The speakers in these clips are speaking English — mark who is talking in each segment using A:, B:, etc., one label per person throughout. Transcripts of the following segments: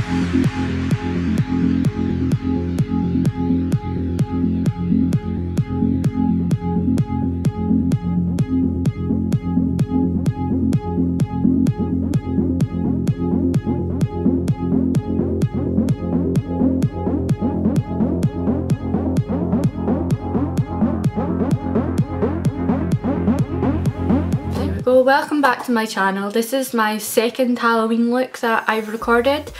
A: So welcome back to my channel. This is my second Halloween look that I've recorded.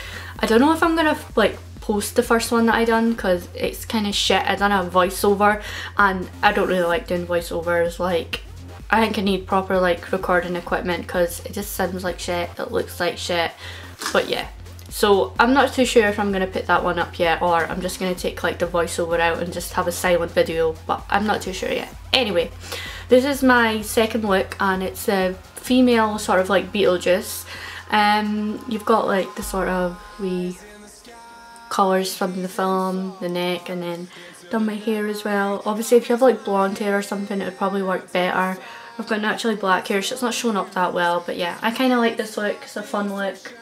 A: I don't know if I'm gonna like post the first one that I done because it's kind of shit. I done a voiceover and I don't really like doing voiceovers. Like, I think I need proper like recording equipment because it just sounds like shit, it looks like shit. But yeah, so I'm not too sure if I'm gonna put that one up yet or I'm just gonna take like the voiceover out and just have a silent video, but I'm not too sure yet. Anyway, this is my second look and it's a female sort of like Beetlejuice. You've got like the sort of wee colours from the film, the neck, and then done my hair as well. Obviously if you have like blonde hair or something it would probably work better. I've got naturally black hair so it's not showing up that well, but yeah, I kind of like this look, it's a fun look.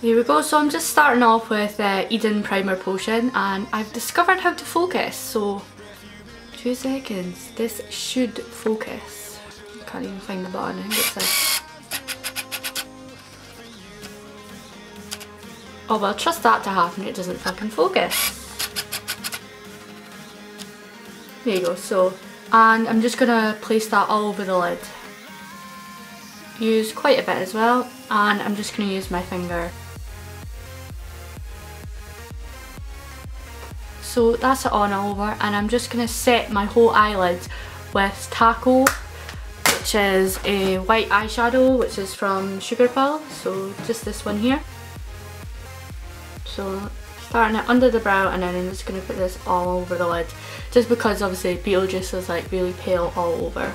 A: Here we go, so I'm just starting off with Eden Primer Potion and I've discovered how to focus, so 2 seconds, this should focus. I can't even find the button, I think it's this. Oh well, trust that to happen, it doesn't fucking focus. There you go, so, and I'm just gonna place that all over the lid. Use quite a bit as well, and I'm just gonna use my finger. So that's it on over, and I'm just going to set my whole eyelid with Taco, which is a white eyeshadow which is from Sugar Pill, so just this one here. So starting it under the brow and then I'm just going to put this all over the lid, just because obviously Beetlejuice is like really pale all over.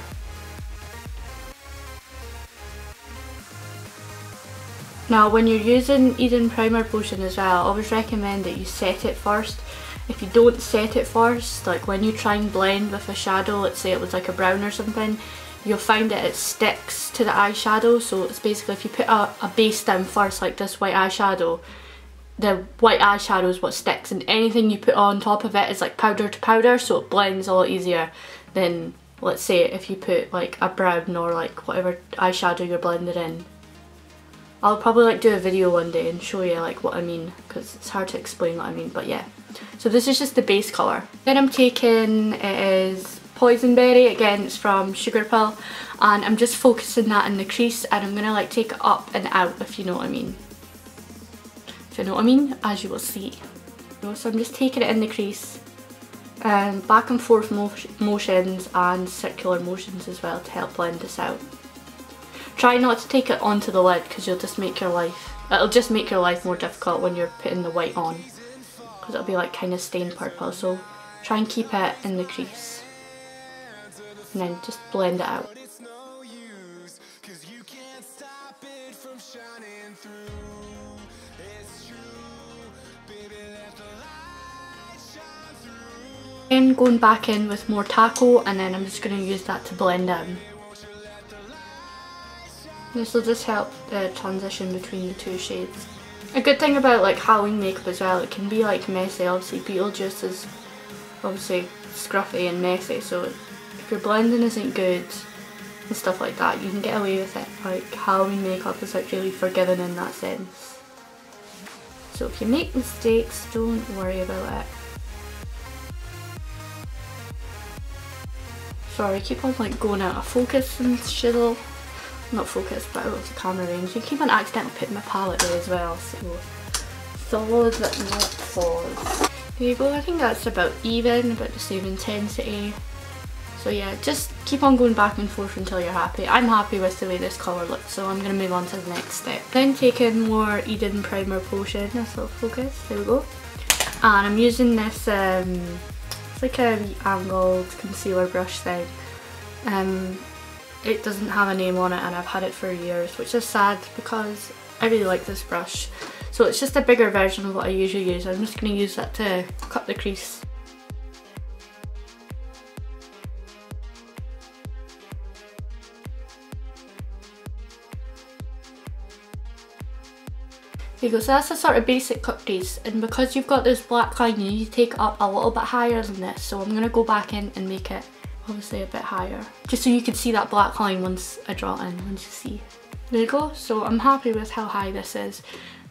A: Now when you're using Eden Primer Potion as well, I always recommend that you set it first. If you don't set it first, like when you try and blend with a shadow, let's say it was like a brown or something, you'll find that it sticks to the eyeshadow. So it's basically if you put a base down first, like this white eyeshadow, the white eyeshadow is what sticks, and anything you put on top of it is like powder to powder, so it blends a lot easier than, let's say, if you put like a brown or like whatever eyeshadow you're blending in. I'll probably like do a video one day and show you like what I mean, because it's hard to explain what I mean, but yeah. So this is just the base colour. Then I'm taking, it is Poisonberry, again it's from Sugar Pill, and I'm just focusing that in the crease and I'm going to like take it up and out, if you know what I mean. If you know what I mean, as you will see. So I'm just taking it in the crease, and back and forth motions and circular motions as well to help blend this out. Try not to take it onto the lid because you'll just make your life, it'll just make your life more difficult when you're putting the white on, because it'll be like kind of stained purple, so try and keep it in the crease and then just blend it out. Then going back in with more Taco, and then I'm just going to use that to blend in. This will just help the transition between the two shades. A good thing about like Halloween makeup as well, it can be like messy. Obviously Beetlejuice is obviously scruffy and messy, so if your blending isn't good and stuff like that, you can get away with it. Like Halloween makeup is like really forgiving in that sense. So if you make mistakes, don't worry about it. Sorry, I keep on like going out of focus and shizzle. Not focus, but out of the camera range. You keep on accidentally putting my palette away as well, so solid but not solid. There you go, I think that's about even, about the same intensity. So yeah, just keep on going back and forth until you're happy. I'm happy with the way this colour looks, so I'm going to move on to the next step. Then taking more Eden Primer Potion, this will focus, there we go. And I'm using this, it's like a wee angled concealer brush thing. It doesn't have a name on it and I've had it for years, which is sad because I really like this brush. So it's just a bigger version of what I usually use. I'm just going to use that to cut the crease. There you go, so that's a sort of basic cut crease, and because you've got this black line you need to take it up a little bit higher than this, so I'm going to go back in and make it obviously a bit higher, just so you can see that black line once I draw it in, once you see. There you go, so I'm happy with how high this is.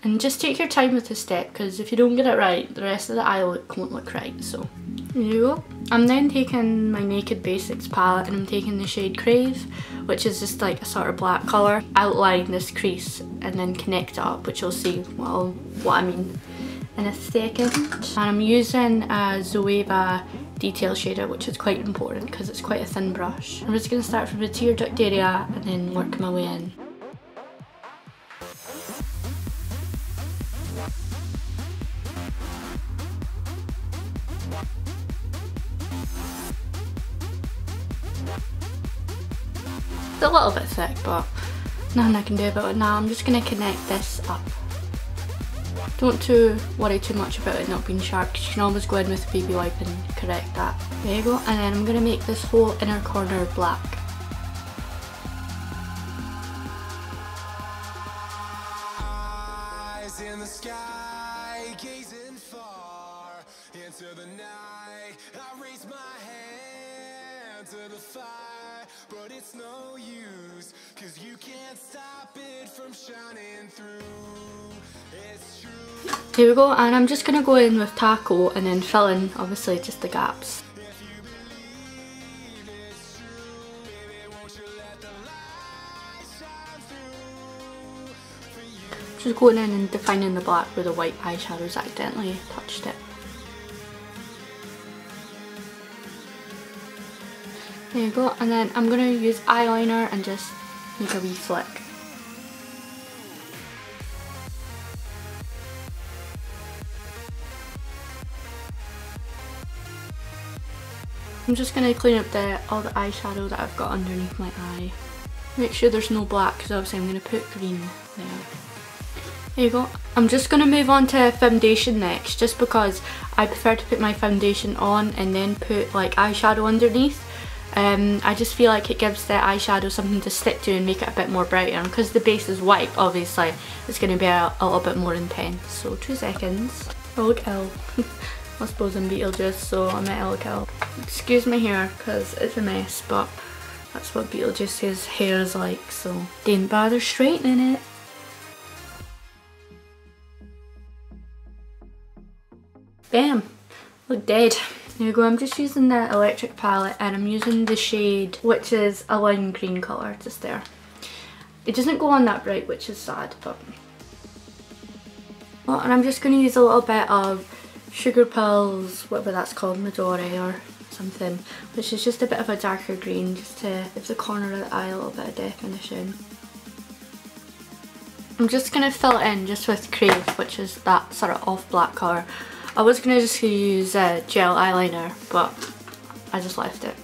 A: And just take your time with this step, because if you don't get it right, the rest of the eye look won't look right, so there you go. I'm then taking my Naked Basics palette and I'm taking the shade Crave, which is just like a sort of black colour. Outline this crease and then connect it up, which you'll see what I mean in a second. And I'm using a Zoeva detail shader, which is quite important because it's quite a thin brush. I'm just going to start from the tear duct area and then work my way in. It's a little bit thick, but nothing I can do about it now. I'm just going to connect this up. Don't worry too much about it not being sharp, because you can always go in with a baby wipe and correct that. There you go, and then I'm going to make this whole inner corner black. Eyes in the sky, gazing far into the night. I raise my hand to the fire, but it's no use, 'cause you can't stop it from shining through. It's true. Here we go, and I'm just going to go in with taco and then fill in obviously just the gaps. Just going in and defining the black where the white eyeshadows accidentally touched it. There you go, and then I'm going to use eyeliner and just make a wee flick. I'm just going to clean up all the eyeshadow that I've got underneath my eye. Make sure there's no black, because obviously I'm going to put green there. There you go. I'm just going to move on to foundation next, just because I prefer to put my foundation on and then put like eyeshadow underneath. I just feel like it gives the eyeshadow something to stick to and make it a bit more brighter, and because the base is white obviously it's going to be a little bit more intense. So 2 seconds. I look ill. I suppose I'm Beetlejuice, so I might look ill. Excuse my hair because it's a mess, but that's what Beetlejuice's hair is like, so didn't bother straightening it. Bam! Look dead. There you go, I'm just using the electric palette and I'm using the shade, which is a lime green colour, just there. It doesn't go on that bright, which is sad, but... Oh, and I'm just going to use a little bit of Sugar Pills, whatever that's called, Midori or something, which is just a bit of a darker green, just to give the corner of the eye a little bit of definition. I'm just going to fill it in just with Crave, which is that sort of off black colour. I was going to just use gel eyeliner, but I just left it.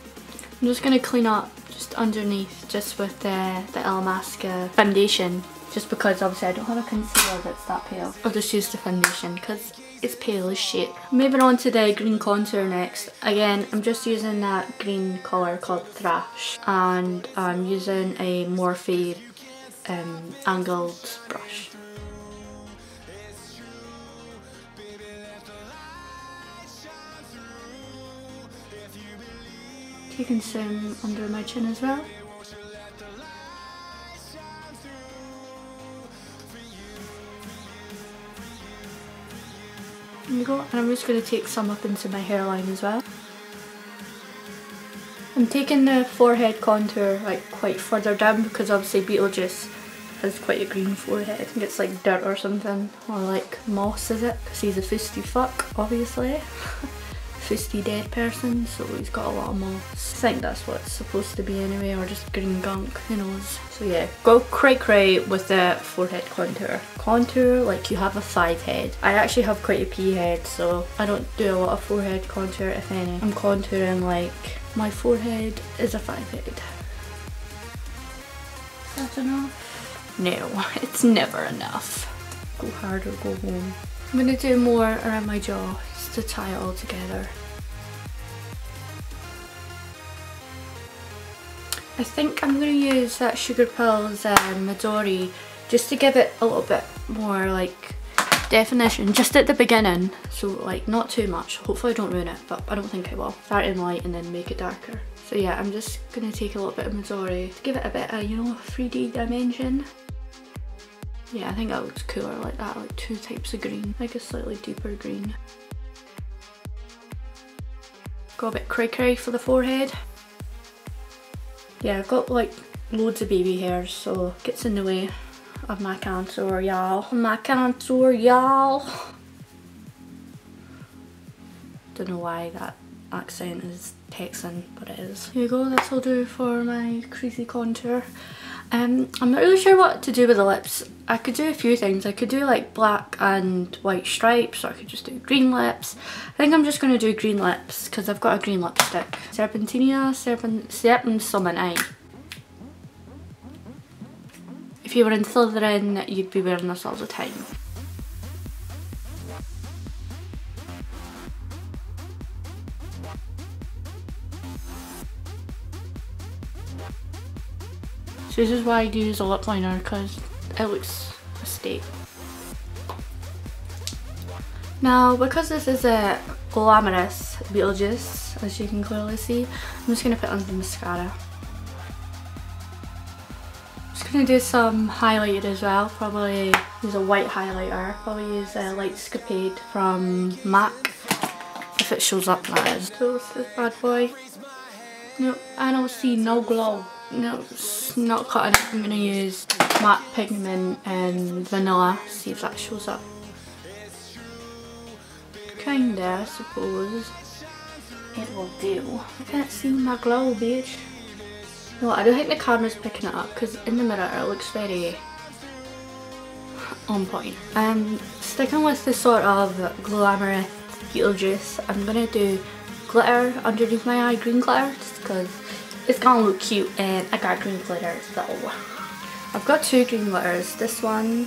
A: I'm just going to clean up just underneath, just with the Illamasqua foundation, just because obviously I don't have a concealer that's that pale. I'll just use the foundation because it's pale as shit. Moving on to the green contour next. Again, I'm just using that green colour called Thrash, and I'm using a Morphe angled brush. Taking some under my chin as well. There you go, and I'm just going to take some up into my hairline as well. I'm taking the forehead contour like quite further down, because obviously Beetlejuice has quite a green forehead. I think it's like dirt or something, or like moss, is it? Because he's a fisty fuck, obviously. Fisty dead person, so he's got a lot of moss. I think that's what it's supposed to be anyway, or just green gunk, who knows. So yeah, go cray with the forehead contour. Contour like you have a 5 head. I actually have quite a pea head, so I don't do a lot of forehead contour, if any. I'm contouring like my forehead is a 5 head. Is that enough? No, it's never enough. Go hard or go home. I'm gonna do more around my jaw just to tie it all together. I think I'm going to use that Sugar Pills Midori just to give it a little bit more like definition just at the beginning, so like not too much. Hopefully I don't ruin it, but I don't think I will. Start in light and then make it darker. So yeah, I'm just gonna take a little bit of Missouri to give it a bit of, you know, 3D dimension. Yeah, I think that looks cooler like that, like two types of green, like a slightly deeper green. Got a bit cray-cray for the forehead. Yeah, I've got like loads of baby hairs, so it gets in the way of my contour, y'all. My contour, y'all. Don't know why that accent is Texan, but it is. Here you go, this will do for my creasy contour. I'm not really sure what to do with the lips. I could do a few things. I could do like black and white stripes, or I could just do green lips. I think I'm just going to do green lips because I've got a green lipstick. Serpentina, Serpensummon. If you were in Slytherin, you'd be wearing this all the time. So this is why I use a lip liner, because it looks a state. Now, because this is a glamorous Beetlejuice, as you can clearly see, I'm just going to put on the mascara. Just going to do some highlighter as well. Probably use a white highlighter. Probably use a Lightscapade from MAC, if it shows up, that is. So this bad boy. No, I don't see no glow. No, it's not cutting it. I'm going to use matte pigment and vanilla, see if that shows up. Kinda, I suppose. It will do. I can't see my glow, bitch. No, I don't think the camera's picking it up because in the mirror it looks very on point. Sticking with the sort of glamorous Beetlejuice, I'm going to do glitter underneath my eye, green glitter, just because it's gonna look cute and I got green glitter, so I've got two green glitters, this one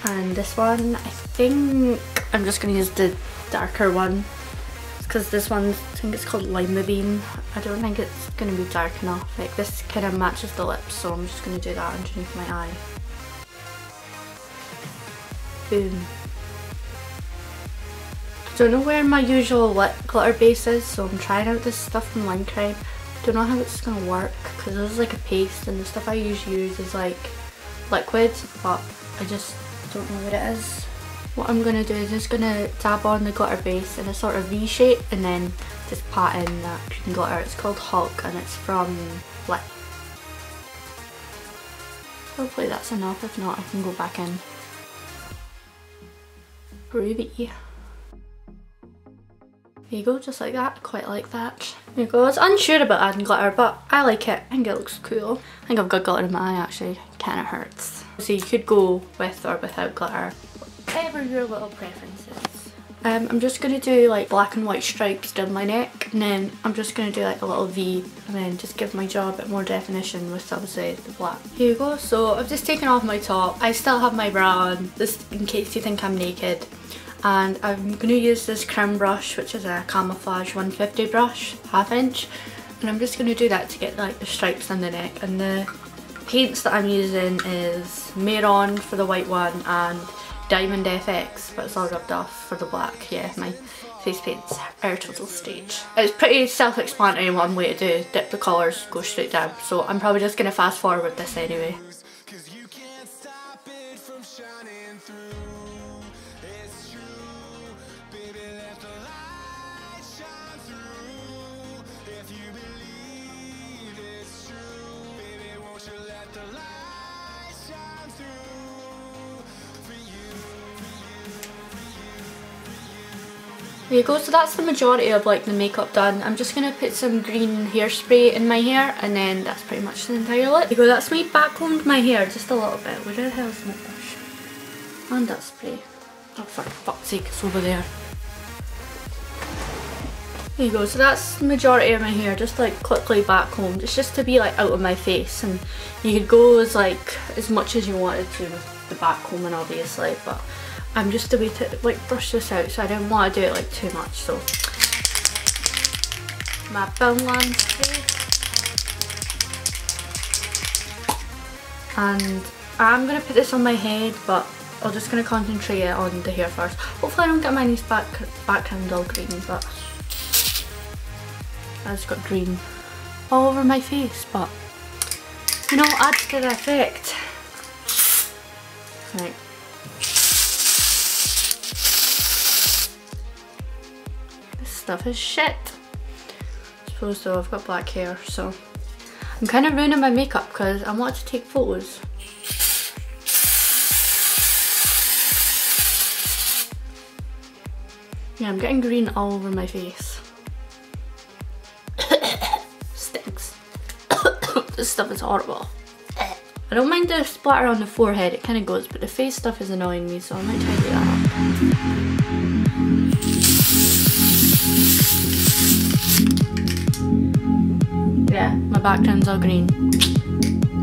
A: and this one. I think I'm just gonna use the darker one because this one, I think it's called Lima Bean. I don't think it's gonna be dark enough. Like this kind of matches the lips, so I'm just gonna do that underneath my eye. Boom. I don't know where my usual lip glitter base is, so I'm trying out this stuff from Line Crime. Don't know how it's gonna work because this is like a paste and the stuff I usually use is like liquid, but I just don't know what it is. What I'm gonna do is just gonna dab on the glitter base in a sort of V shape and then just pat in that green glitter. It's called Hulk and it's from Lip. Hopefully that's enough, if not I can go back in. Groovy. There you go, just like that, quite like that. There you go, I was unsure about adding glitter, but I like it. I think it looks cool. I think I've got glitter in my eye actually, it kinda hurts. So you could go with or without glitter, whatever your little preference is. I'm just gonna do like black and white stripes down my neck, and then I'm just gonna do like a little V, and then just give my jaw a bit more definition with obviously the black. Here you go, so I've just taken off my top. I still have my bra on, just in case you think I'm naked. And I'm going to use this crown brush, which is a camouflage 150 brush, 1/2 inch, and I'm just going to do that to get like the stripes on the neck. And the paints that I'm using is Maron for the white one and Diamond FX, but it's all rubbed off for the black. Yeah, my face paints are a total stage. It's pretty self-explanatory one way to do, dip the colours, go straight down, so I'm probably just going to fast forward this anyway. There you go, so that's the majority of like the makeup done. I'm just going to put some green hairspray in my hair and then that's pretty much the entire look. There you go, that's me backcombed my hair just a little bit. Where the hell's my brush? And that spray. Oh for fuck's sake, it's over there. There you go, so that's the majority of my hair, just like quickly backcombed. It's just to be like out of my face, and you could go as much as you wanted to with the backcombing obviously, but I'm just a way to like brush this out, so I didn't want to do it like too much. So my Finland spray, and I'm gonna put this on my head, but I'm just going to concentrate on the hair first. Hopefully I don't get my nice background all green, but I just got green all over my face, but you know, adds to the effect. Right. This stuff is shit. I suppose though, I've got black hair, so I'm kind of ruining my makeup because I want to take photos. Yeah, I'm getting green all over my face. Stinks. This stuff is horrible. I don't mind the splatter on the forehead, it kind of goes, but the face stuff is annoying me, so I might try to do that up. Yeah, my background's all green.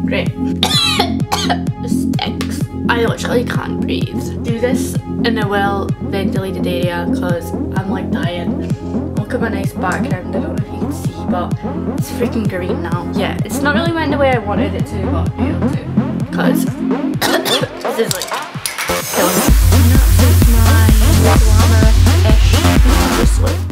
A: Great. It stinks. I literally can't breathe. Do this in a well ventilated area because I'm like dying. Look at my nice background, I don't know if you can see, but it's freaking green now. Yeah, it's not really went the way I wanted it to, but it'll do. Because this is like killing me. And that is my glamorous-ish look.